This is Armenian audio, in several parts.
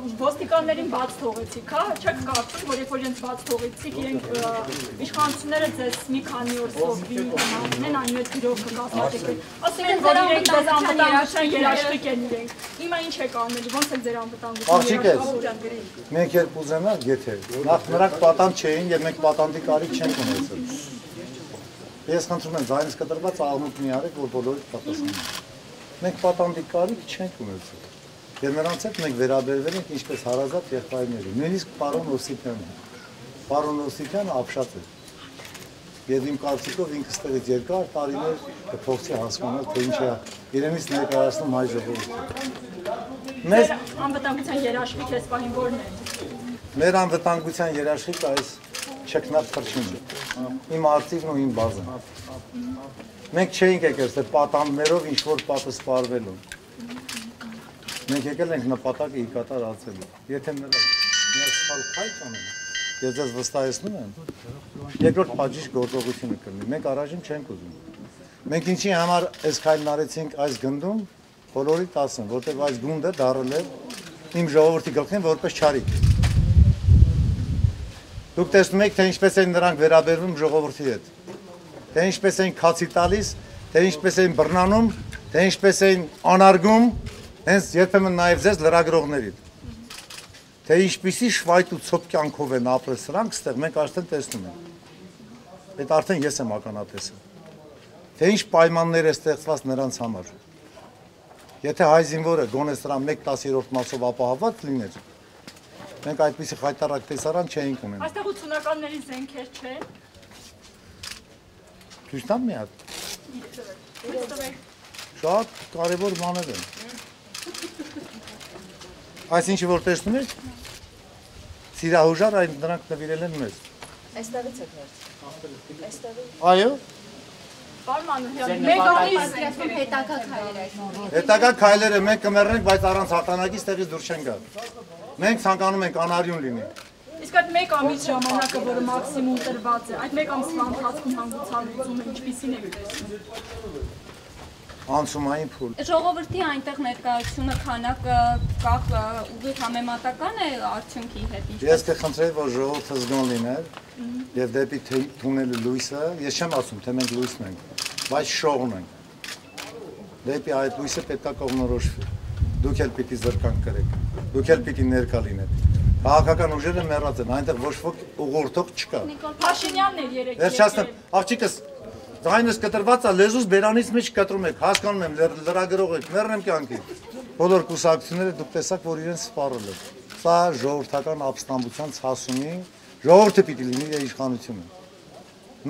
ոստիկաններին բաց թողեցիք, հա, չեք կարծում, որ երբ որ իրենց բաց թողեցիք, իրենք իշխանությունները ձեզ մի քանի օր սովվի մահնեն, այնուհետ գրով կկազմակերպեն։ Ասում են, որ իրենք ձեզ անվտանգության երաշխիք են իրենք։ Հիմա ինչ եք անելու, ոնց եք ձեր անվտանգությունը երաշխավորել։ Մենք երբ ուզենանք, եթե նախ նրանք պատանդ չէին եւ մենք պատանդի կարիք չենք ունեցել։ Ես խնդրում եմ ձայնից կտրված աղմուկ մի արեք, որ բոլորը պատասխանեն։ Մենք պատանդի կարիք չենք ունեցել։ Եվ նրանց հետ մենք վերաբերվել ենք ինչպես հարազատ եղբայրների։ Նույնիսկ պարոն Օսիպյանը։ Պարոն Օսիպյանը ապշած է։ Եվ իմ կարծիքով ինքը ստեղից երկար տարիներ կփոխի հասկանալ, թե ինչ է իրենից ներկայացնում հայ ժողովուրդը։ Մեր անվտանգության երաշխիք այս պահին որն է։ Մեր անվտանգության երաշխիքը այս չքնած թռչունն է։ Իմ արծիվն ու իմ բազան։ Մենք չէինք եկել ստե պատանդներով ինչ-որ պատը սպարվելու։ Մենք եկել ենք նպատակը իկատար ացելու։ Եթե նրա մի սխալ քայլ անեն, ես ձեզ վստահեցնում եմ, երկրորդ բաժիշ գործողությունը կլինի։ Մենք առաջին չենք ուզում։ Մենք ինչի համար այս քայլն արեցինք այս գնդում, բոլորիդ ասեմ, որտեղ այս գունդը դառել է իմ ժողովրդի գլխին որպես չարիք։ Դուք տեսնում եք, թե ինչպես են նրանք վերաբերվում ժողովրդի հետ։ Թե ինչպես են քացի տալիս, թե ինչպես են բռնանում, թե ինչպես են անարգում, հենց երբեմն նաև ձեզ լրագրողներին։ Թե ինչպիսի շվայտ ու ցոփ կյանքով են ապրել սրանք, ստեղ մենք արդեն տեսնում ենք։ Այդ արդեն ես եմ ականատեսը։ Թե ինչ պայմաններ է ստեղծված նրանց համար։ Եթե հայ զինվորը գոնե սրա 1/10 մասով ապահովված լիներ, մենք այդպիսի խայտարակ տեսարան չէինք ունենա։ Այստեղ 80-ականների զենքեր չեն։ Ցույց տամ մի հատ։ Շատ կարևոր բաներ են։ Այսինչը որ տեսնում եք, սիրահուժար այն նրանք նվիրել են մեզ։ Այստեղից եք ներս։ Այստեղից։ Այո։ Պարոն Մանուկյան, մեկ ամիս հետագա քայլեր։ Հետագա քայլերը մենք կմեռնենք, բայց առանց հաղթանակից տեղից դուրս չեն գա։ Մենք ցանկանում ենք անարյուն լինի։ Իսկ այդ մեկ ամիս ժամանակը, որը մաքսիմում տրված է, այդ մեկ ամսվա ընթացքում հանգուցալուծումը ինչպիսին է տեսնում։ Անցումային փուլ։ Ժողովրդի այնտեղ ներկայությունը քանակը կախ ուղիղ համեմատական է արդյունքի հետ։ Ես կխնդրեի, որ ժողովուրդը զգոն լիներ եւ դեպի թունելը լույսը, ես չեմ ասում, թե մենք լույսն ենք, բայց շողն ենք։ Դեպի այդ լույսը պետք է կողմնորոշվի։ Դուք էլ պիտի զրկանք կրեք։ Դուք էլ պիտի ներկա լինեք։ Քաղաքական ուժերը մեռած են, այնտեղ ոչ ոք ուղղորդող չկա։ Փաշինյանն էր երեք։ Վերջացնեմ, աղջիկս ձայնս կտրված է, լեզուս բերանից մեջ կտրում եք, հասկանում եմ, լրագրող եք, մեռնեմ կյանքի։ Բոլոր կուսակցությունները դուք տեսաք, որ իրենց սպառել են։ Սա ժողովրդական ապստամբության ցասումի, ժողովուրդը պիտի լինի իր իշխանությունը։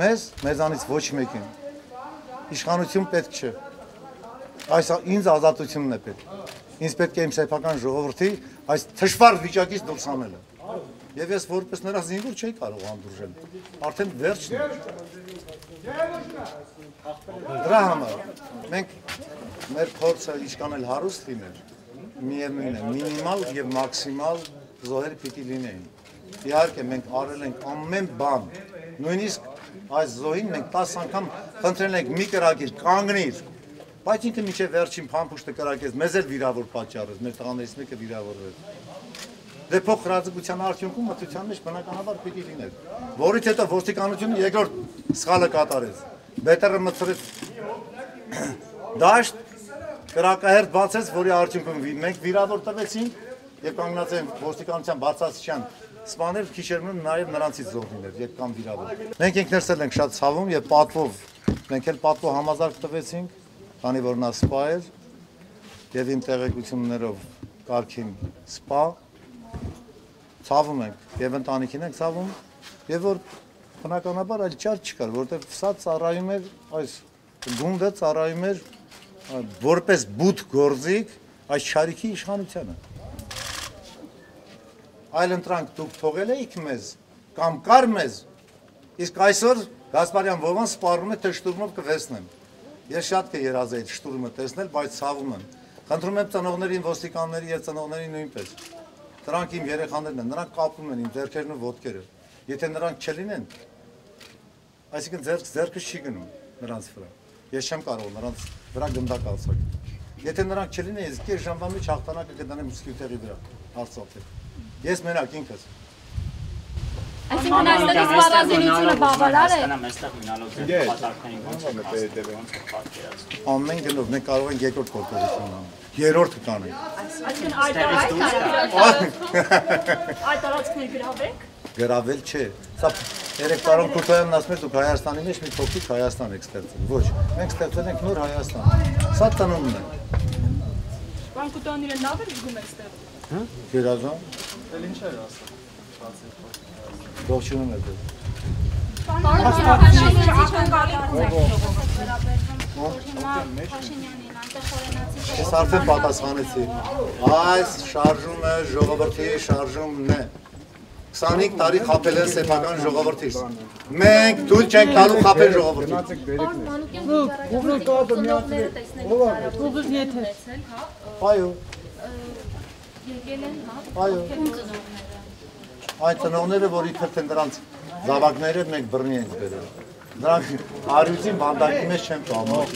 Մեզանից ոչ մեկին իշխանություն պետք չէ։ Այս ինձ ազատությունն է պետք։ Ինձ պետք է իմ սեփական ժողովրդի այս թշվառ վիճակից դուրս հանելը։ Եվ ես որպես նրա զինվոր չէի կարող հանդուրժել։ Արդեն վերջն է։ Դրա համար մենք մեր փորձը ինչքան էլ հարուստ լիներ, միևնույն է, մինիմալ եւ մաքսիմալ զոհեր պիտի լինեին։ Իհարկե մենք արել ենք ամեն բան, նույնիսկ այս զոհին մենք 10 անգամ խնդրել ենք մի կրակիր, կանգնիր, բայց ինքը մինչև վերջին փամփուշտը կրակեց, մեզ էլ վիրավոր պատճառեց, մեր տղաներից մեկը վիրավորվեց։ Դե փոխհրաձգության արդյունքում մթության մեջ բնականաբար պիտի լիներ, որից հետո ոստիկանությունը երկրորդ սխալը կատարեց, բետերը մտցրեց դաշտ, կրակահերթ բացեց, որի արդյունքում մենք վիրավոր տվեցինք եւ կանգնած են ոստիկանության բարձրացիչյան սպաներ, քիչերում նաև նրանցից զոհ լիներ, երբ կամ վիրավոր։ Մենք ինքներս ենք շատ ցավում եւ պատվով, մենք էլ պատվո համազարկ տվեցինք, քանի որ նա սպա էր եւ իմ տեղեկություններով կարգին սպա ցավում ենք եւ ընտանիքին ենք ցավում եւ որ բնականաբար այլ ճար չկար, որտեղ սա ծառայում էր այս գունդը ծառայում էր որպես բութ գործիք այս շարիքի իշխանությանը։ Այլ ընտրանք դուք թողել եք մեզ կամ կար մեզ, իսկ այսօր Գասպարյան Վովան սպառում է, թե շտուրմով կվեսնեմ։ Ես շատ կերազեի շտուրմը տեսնել, բայց ցավում եմ։ Խնդրում եմ ծնողներին, ոստիկանների եւ ծնողներին նույնպես։ Նրանք իմ երեխաներն են, նրանք կապում են իմ ձեռքերն ու ոտքերը։ Եթե նրանք չլինեն, այսինքն ձեռքս չի գնում նրանց վրա։ Ես չեմ կարող նրանց վրա գնդակ ալցակել։ Եթե նրանք չլինեն, ես 2 ժամվա մեջ հաղթանակը կդնեմ մսկյուտերի վրա, Արցախը։ Ես մենակ ինքս։ Այսինքն այստեղից բավարարությունը բավարար է։ Ամեն գնով մենք կարող ենք երկրորդ կողմնություն անել։ Երրորդը կանենք։ Այսինքն այդ տարածքներ գրավեք։ Գրավել չէ։ Սա 3 տարում Քուրթայանն ասում է դուք Հայաստանի մեջ մի փոքրիկ Հայաստան եք ստեղծել։ Ոչ, մենք ստեղծել ենք նոր Հայաստան։ Սա տնումն է։ Պարոն Քուրթայանն իրեն լավ է զգում այստեղ։ Հա՞։ Գերազան։ Էլ ինչ էր ասում։ Ողջունում եք։ Ես արդեն պատասխանեցի։ Այս շարժումը ժողովրդի շարժումն է։ 25 տարի խաբել են սեփական ժողովրդից։ Մենք թույլ չենք տալու խաբել ժողովրդին։ Այո։ Այո։ Այդ ծնողները, որ իբր թե նրանց զավակները մենք բռնի ենք բերել։ Նրանք արյուծին բանդակի մեջ չեն տանում։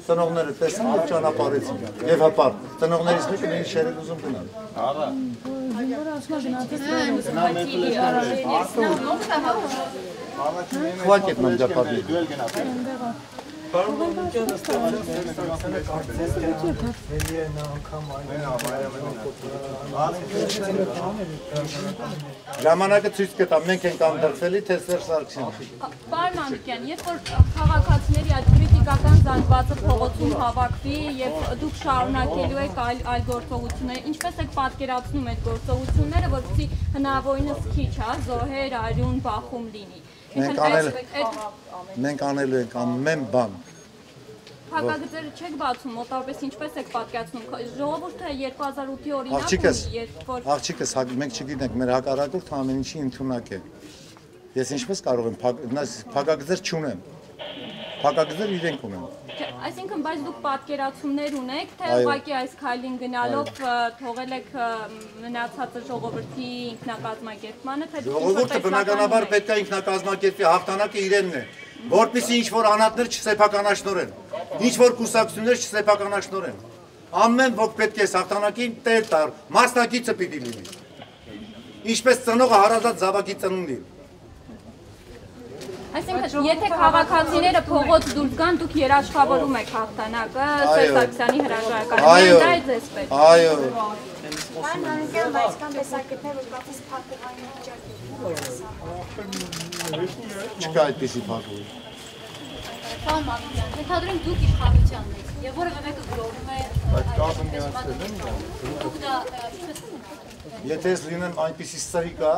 Ծնողները տեսան ու ճանապարհեցին։ Եվ հապար, ծնողներից մեկը մենք շերել ուզում գնալ։ Ահա։ Խոհակ ետ նամջապարդի։ Ժամանակը ցույց կտա, մենք ենք անդրդվելի, թե Սերժ Սարգսյանը։ Պարոն Մանուկյան, երբ որ քաղաքացիների այդ քրիտիկական զանգվածը փողոցում հավաքվի եւ դուք շարունակելու եք այլ գործողություններ, ինչպես եք պատկերացնում այդ գործողությունները, որպեսզի հնարավորինս քիչ, զոհեր, արյուն, բախում լինի։ Մենք անելու ենք ամեն բան։ Փակագծերը չեք բացում, մոտավորապես ինչպես եք պատկերացնում։ Ժողովուրդը 2008-ի օրինակ Աղջիկս, մենք չգիտենք, մեր հակառակորդը ամեն ինչի ընդունակ է։ Ես ինչպես կարող եմ փակագծեր չունեմ։ Փակագծեր իրենք ունեն։ Այսինքն, բայց դուք պատկերացումներ ունեք, թե ուղղակի այս քայլին գնալով թողել եք մնացածը ժողովրդի ինքնակազմակերպմանը, թե ժողովուրդը բնականաբար պետք է ինքնակազմակերպի, հաղթանակը իրենն է, որպեսզի ինչ-որ անհատներ չսեփականաշնորեն, ինչ-որ կուսակցություններ չսեփականաշնորեն։ Ամեն ոք պետք է հաղթանակին տեր տար, մասնակիցը պիտի լինի։ Ինչպես ծնողը հարազատ զավակի ծնունդին։ Այսինքն, եթե քաղաքացիները փողոց դուրս գան, դուք երաշխավորում եք հաղթանակը, Սերժ Սարգսյանի հրաժարականը, դա է ձեզ պետք։ Այո։ Պարոն Մանուկյան, բայց կան տեսակետներ, որ բացից փակվելու վիճակի։ Չկա այդպիսի փակվի։ Պարոն Մանուկյան, ենթադրենք դուք իշխանությանն եք, եւ որևէ մեկը գրովում է դուք դա ինչպես եք։ Եթե ես լինեմ այնպիսի սրիկա,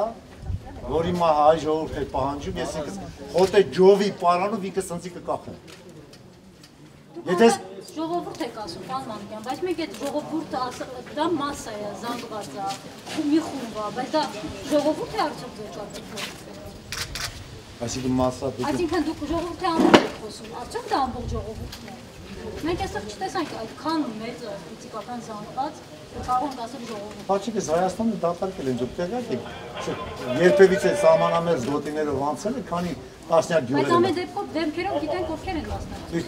որի մա հայ ժողովուրդ է պահանջում, ես ինքս խոտե ջովի պարանով ինքս ընձի կկախեմ։ Եթե ժողովուրդ եք ասում, պարոն Մանուկյան, բայց մեկ այդ ժողովուրդը դա մասսա է, զանգված է, մի խումբ է, բայց դա ժողովուրդ է արդյոք ձեր կարծիքով։ Այսինքն մասսա դուք։ Այսինքն դուք ժողովրդի անունով եք խոսում, արդյոք դա ամբողջ ժողովուրդն է։ Մենք այստեղ չտեսանք այդքան մեծ պոլիտիկական զանգված, որ կարող ենք ասել ժողովուրդ։ Հաճիկս Հայաստանը դատարկել են, դուք տեղյակ եք։ Երբևիցե սահմանամերձ գոտիներով անցել է, քանի տասնյակ գյուղեր։ Բայց ամեն դեպքում դեմքերով գիտենք ովքեր են մասնակցում։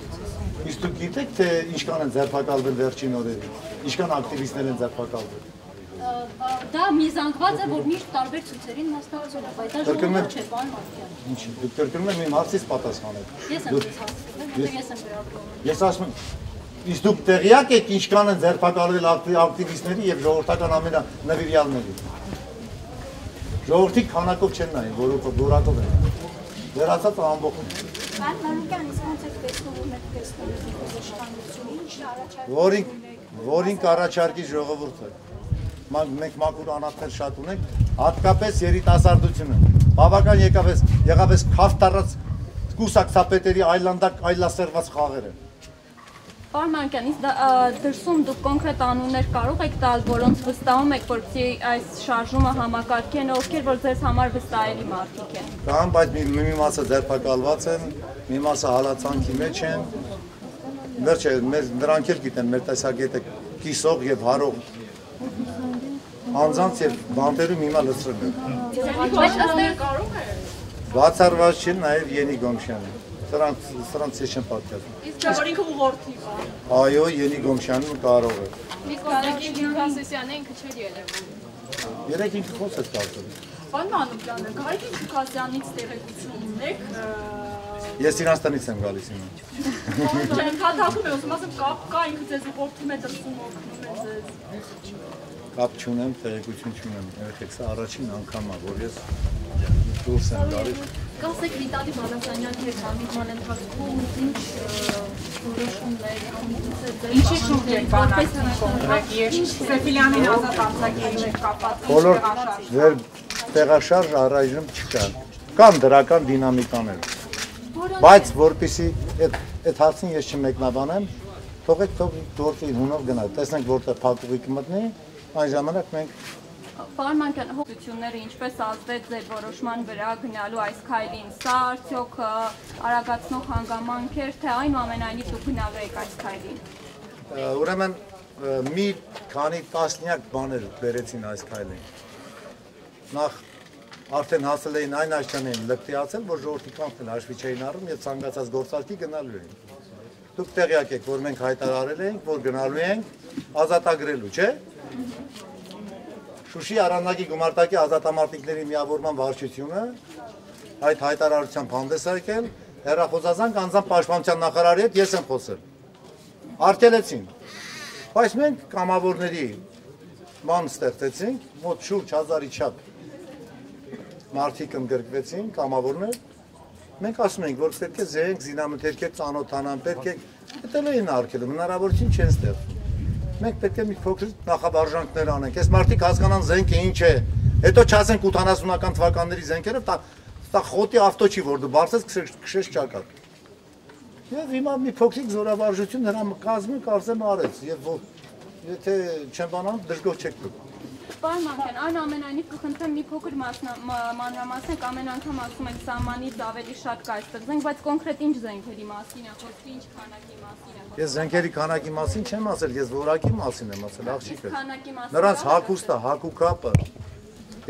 Իսկ դուք գիտեք, թե ինչքան են ձերբակալվել վերջին օրերին, ինչքան ակտիվիստներ են ձերբակալվել։ Դա մի զանգված է, որ միշտ տարբեր ցույցերին մասնակցում է, բայց դա ժողովուրդ չէ, պարոն Մանուկյան։ Ինչ, դուք կրկնում եք իմ հարցից պատասխանել։ Ես եմ ձեզ հասցրել, ես եմ վերաբերում։ Ես ասում եմ, իսկ դուք տեղյակ եք ինչքան են ձերբակալվել ակտիվիստների եւ ժողովրդական ամենանվիրյալների։ Ժողովրդի քանակով չեն նայում, որակով են։ Վերացած ամբողջ։ Պարոն Մանուկյան, իսկ ոնց եք տեսնում, որ մենք տեսնում ենք իշխանությունը, ինչ առաջարկում։ Որին կառաջարկի ժողովուրդը։ Մենք մաքուր անհատներ շատ ունենք, հատկապես երիտասարդությունը։ Բավական եղավ էս քաֆ տառած կուսակցապետերի այլասերված խաղերը։ Պարոն Մանուկյան, իսկ դրսում դուք կոնկրետ անուններ կարող եք տալ, որոնց վստահում եք, որպեսզի այս շարժումը համակարգեն, ովքեր որ ձեզ համար վստահելի մարդիկ են։ Կան, բայց մի մասը ձերբակալված են, մի մասը հալածանքի մեջ են։ Վերջ է, նրանք էլ գիտեն մեր տեսակետը կիսող եւ հարող անձանց եւ բանտերում հիմա լցրել են։ Բայց ըստ Բացառված չէ նաեւ Յենի Գոմշյանը։ Սրանց ես չեմ պատկերացնում։ Իսկ որ ինքը ուղղորդի կա։ Այո, Յենի Գոմշյանն կարող է։ Նիկոլայ Ղուկասյանն ինքը չէր ելևում։ Երեք ինքը խոսեց կարծում։ Պարոն Մանուկյանը, Գարիկ Ղուկասյանից տեղեկություն ունեք։ Ես իրանց տնից եմ գալիս հիմա։ Չեմ քաթակում եմ, ասում եմ կապ կա, ինքը ձեզ ուղղորդում է դրսում օգնում է ձեզ։ Կապ չունեմ, տեղեկություն չունեմ։ Երեք սա առաջին անգամն է, որ ես դուրս եմ գալիս։ Կասեք Վիտալի Բալասանյանի հետ հանդիպման ընթացքում ինչ որոշումներ Ինչի շուրջ եք բանակցում կոնկրետ եւ Սեֆիլյանին ազատ արձակելու հետ կապված Բոլոր տեղաշարժ առայժմ չկա։ Կան դրական դինամիկաներ։ Բայց որպեսի այդ հարցին ես չմեկնաբանեմ, թողեք գործի հունով գնա։ Տեսնենք որտեղ փակուղի կմտնի, այն ժամանակ մենք Պարոն Մանուկյան, հոգությունները ինչպես ազդեց ձեր որոշման վրա գնալու այս քայլին, սա արդյոք արագացնող հանգամանք էր, թե այնուամենայնիվ դուք գնալու եք այս քայլին։ Ուրեմն մի քանի տասնյակ բաներ բերեցին այս քայլին։ Նախ արդեն հասել էին այն աշխանին լկտիացել, որ ժողովրդի կամքն հաշվի չէին առնում եւ ցանկացած գործարքի գնալու էին։ Դուք տեղյակ եք, որ մենք հայտարարել էինք, որ գնալու ենք ազատագրելու, չէ՞։ Շուշի Արանդակի գումարտակի ազատամարտիկների միավորման վարչությունը այդ հայտարարությամբ հանդես եկել, հեռախոսազանգ անձամբ պաշտպանության նախարարի հետ ես եմ խոսել։ Արգելեցին։ Բայց մենք կամավորների ման ստեղծեցինք, մոտ շուրջ 1000-ի չափ մարդիկ ընդգրկվեցին, կամավորներ։ Մենք ասում ենք, որ պետք է զենք, զինամթերքեր ծանոթանան, պետք է դել էին արգելում, հնարավորություն չեն ստեղծում։ Մենք պետք է մի փոքր նախավարժանքներ անենք։ Այս մարդիկ հասկանան զենքը ինչ է։ Հետո չասենք 80-ական թվականների զենքերը, դա խոտի ավտո չի, որ դու բարձես քշես ճակատ։ Եվ հիմա մի փոքրիկ զորավարժություն նրա կազմը կարծեմ արեց, եւ եթե չեմ բանանում դժգոհ չեք դուք։ Պարոն Մանուկյան, այնուամենայնիվ կխնդրեմ մի փոքր մանրամասնեք, ամեն անգամ ասում եք սահմանից ավելի շատ կա այստեղ զենք, բայց կոնկրետ ինչ զենքերի մասին է խոսքը, ինչ քանակի մասին է։ Ես զենքերի քանակի մասին չեմ ասել, ես որակի մասին եմ ասել, աղջիկը։ Քանակի մասին։ Նրանց հագուստը, հագուկապը։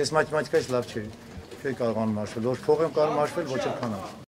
Ես մաթեմատիկայից լավ չէի կարողանում հաշվել, ոչ փող եմ կարող հաշվել, ոչ էլ քանակ։